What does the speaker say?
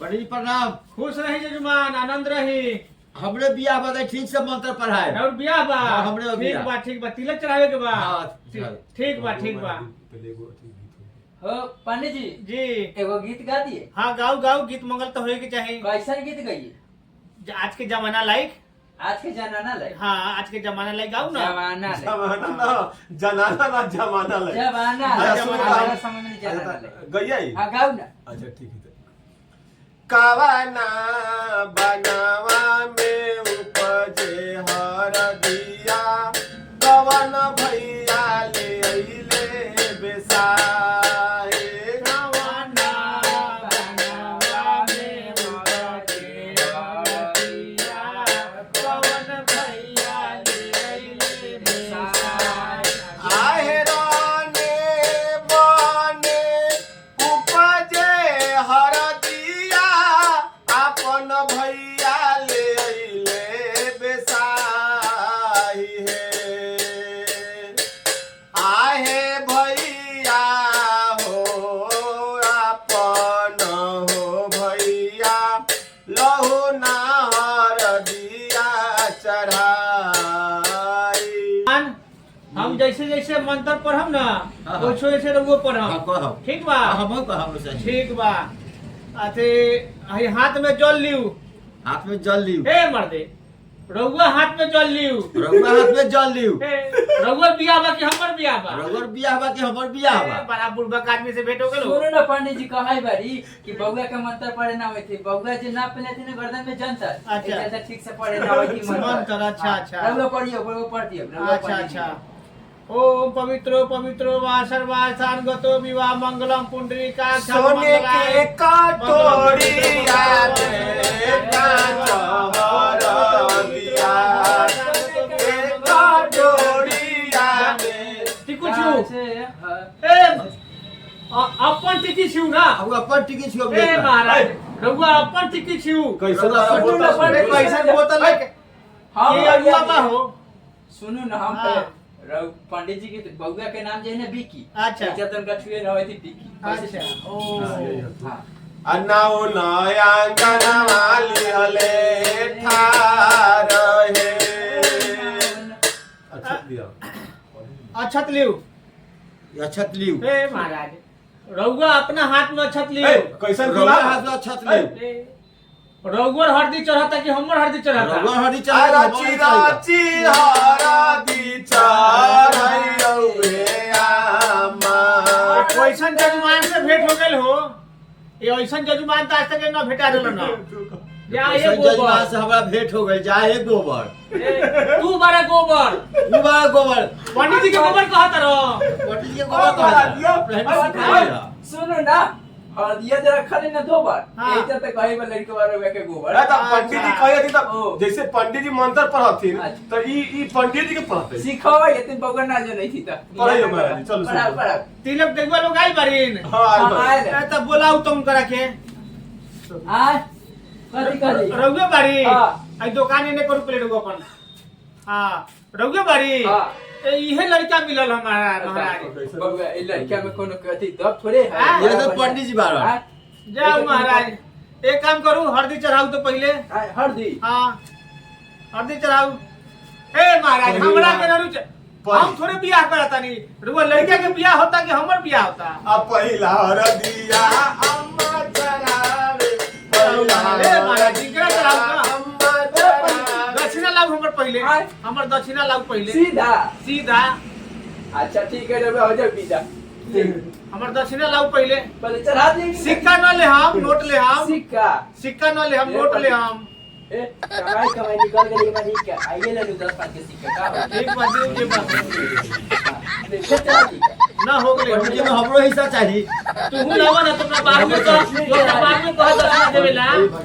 पंडित जी प्रणाम। खुश रही जजमान, आनंद रही। हमरे बियाह बा ठीक से मंत्र पढ़ाए और बियाह बा हाँ, हमरे ठीक बियाह। बा ठीक बा, तिलक चढ़ावे के बा। हाँ, ठीक बा ठीक बा। हो पंडित जी जी एगो गीत गा दिए। हाँ गाओ गाओ, गीत मंगल तो होए के चाहिए। कैसन गीत गाइए? आज के जमाना लायक। आज के जमाना लायक। हाँ आज के जमाना लायक गाओ ना। जमाना लायक। जमाना ना जनाना ना जमाना ले जमाना अच्छा, लायक। सुनो, हमारा समय में जमाना लायक। गैया ही हाँ गाओ ना। अच्छा ठीक है। कावाना बनावा में उपजे हरदिया कवन भैया ले अइले बेसाए जवाना बनावा में उपजे हरदिया, कवन भैया ले अइले बेसाए। आहे राने बने उपजे हरदिया अपन भैया ले अइले बेसाही हे आहे भैया हो अपन हो भैया लहु ना हरदिया चढ़ाई हम जैसे जैसे मंत्र पढ़म ना हाँ। वैसे वैसे रउओ पढ़म। हाँ, कहब। ठीक बा हम कहब से ठीक बा। अथे हई हाथ में जल लियो। हाथ में जल लियो। ए मर्दे, रउआ हाथ में जल लियो। रउआ हाथ में जल लियो। रउआ बियाह बा कि हमर बियाह बा? रउआ बियाह बा कि हमर बियाह बा? बड़ा बुढ़बक आदमी से भेंट हो गेलो। सुनो ना पंडित जी कहे बारी कि बउआ के मंत्र पढ़े ना होई थी। बउआ जे ना पहले थी ना गर्दन में जंतर। अच्छा। ऐसा ठीक से पढ़े ना होई थी मंत्र, अच्छा, अच्छा। रउआ पढ़ियो, रउआ पढ़ दियो। रउआ अच्छा पढ़ अच्छा। दियो। ओम पवित्रो पवित्रो वा सर्वार्थान गतो विवाह मंगलम पुंडरीका सोने के कटोरिया में कांच हरदिया के कटोरिया में टिकु छु। हाँ। ए अपन टिकी छु ना। अब अपन टिकी छियो ए महाराज, रउआ अपन टिकी छु। कैसे सुनो ना पंडित जी। कैसन बोतल है? हाँ, ये बढ़िया अगुआ बा जी। हो। सुनो ना हम हाँ। पंडित जी के बउआ के नाम जो है ना बिकी। अच्छा। जतन का छुए ना होई थी बिकी। अच्छा ओ हाँ। अन्नाओ नयांगन वाली हले ठार है अच्छा दिया अक्षत लियो। अक्षत लियो। ए महाराज, रउआ अपना हाथ में अक्षत लियो। कैसन रउआ गुलाब हाथ में अक्षत लियो। रउआ हरदी चढ़ाता कि हमर हरदी चढ़ाता? रउआ हरी चल राची राची हरदी चढ़ाई रे आमा कैसन जजमान से भेंट हो गेल हो? ये ऐसन जजमान तो आज तक ना भेटा रहल ना। जा ये जजमान गोबर। से हमरा भेंट हो गई। जाए गोबर। ए, तू बारे गोबर। तू बा गोबर। पंडित जी के गोबर कहत रहो। पंडित जी के गोबर कहा दिया। सुनो ना हरदिया जरा खले ना दो बार। हाँ। ऐसा तो कहीं बार लड़के बार के गोबर। अरे तो पंडित जी कहे थी ओ। तब जैसे पंडित जी मंत्र पढ़थिन अच्छा। तो ई पंडित जी के पढ़ते सिखावा ये तुम बगल ना जो नहीं थी तो। पढ़ाइयो महाराज जी, चलो, पढ़ा चलो। पढ़ा। तिलक देखवा लोग आइल बारीन। हां हाँ, आए ए, तब बोलाऊ तुम करा के। आ कथी कथी? रउआ बारी। हाँ। आई दुकान ने करू प्लेट गो अपन। हां रउआ बारी। हाँ। ए इहे लड़का मिलल हमारा महाराज। बगल ए लड़का में कोनो कथी तब थोड़े है। हाँ। ये तो पंडित जी बारन। हाँ। जाओ महाराज, एक काम करू, हरदी चढ़ाऊ तो पहले। हरदी। हाँ हरदी चढ़ाऊ। ए महाराज, हमरा के नरू हम थोड़े बियाह करता नहीं। रुआ लड़का के बियाह होता कि हमर बियाह होता? अब पहिला हरदिया अम्मा चढ़ावे ए महाराज जी के चढ़ाऊ ना। अम्मा चढ़ावे दक्षिणा लाऊ हमर पहले। हाँ। हमर दक्षिणा लाऊ पहले। सीधा। सीधा। अच्छा ठीक है रे हो जाओ बीजा। हमर दक्षिणा लाऊ पहले। पहले चढ़ा देंगे। सिक्का न ले हम, नोट ले हम। सिक्का। सिक्का न ले हम, नोट ले हम। ए कमाई कमाई निकल गई मैं ठीक है। आइए ले लो 10 5 के सिक्का का। एक बार दे के बात देखो चढ़ा दी। ना हो गले। पंडित जी में हमरो हिस्सा चाहिए। तू लावा ना, तो बाद में कह, जो बाद में कह दक्षिणा देवेला।